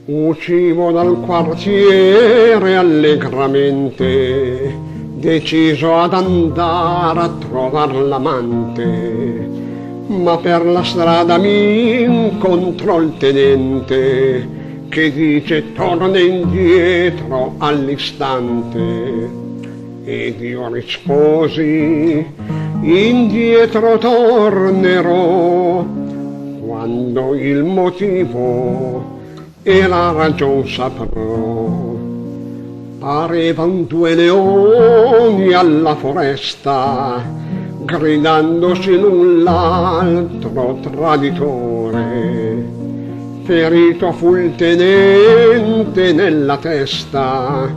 Uscivo dal quartiere allegramente, deciso ad andare a trovare l'amante, ma per la strada mi incontrò il tenente che dice torna indietro all'istante. Ed io risposi indietro tornerò quando il motivo e la ragion saprò. Parevan due leoni alla foresta, gridandosi l'un l'altro traditore. Ferito fu il tenente nella testa,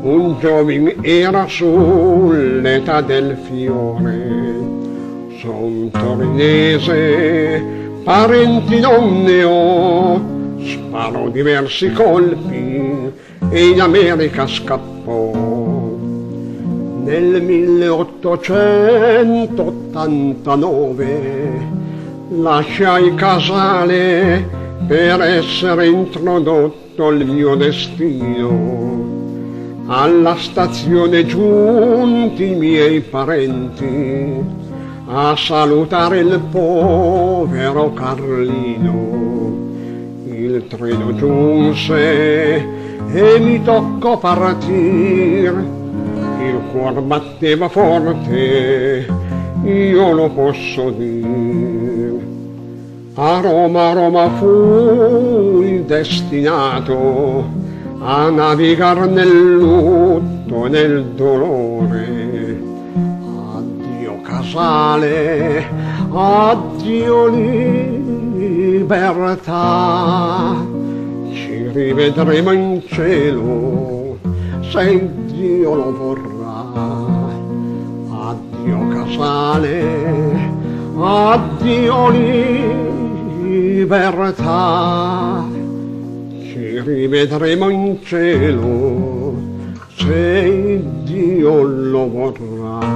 un giovine era sull'età del fiore. Son torinese, parenti non ne ho, sparò diversi colpi e in America scappò. Nel 1889 lasciai Casale per essere introdotto il mio destino. Alla stazione giunti i miei parenti a salutare il povero Carlino. Il treno giunse e mi toccò partir, il cuor batteva forte, io lo posso dir. A Roma fui destinato a navigar nel lutto e nel dolore. Addio Casale, addio libertà, ci rivedremo in cielo se Dio lo vorrà. Addio Casale, addio libertà, ci rivedremo in cielo se Dio lo vorrà.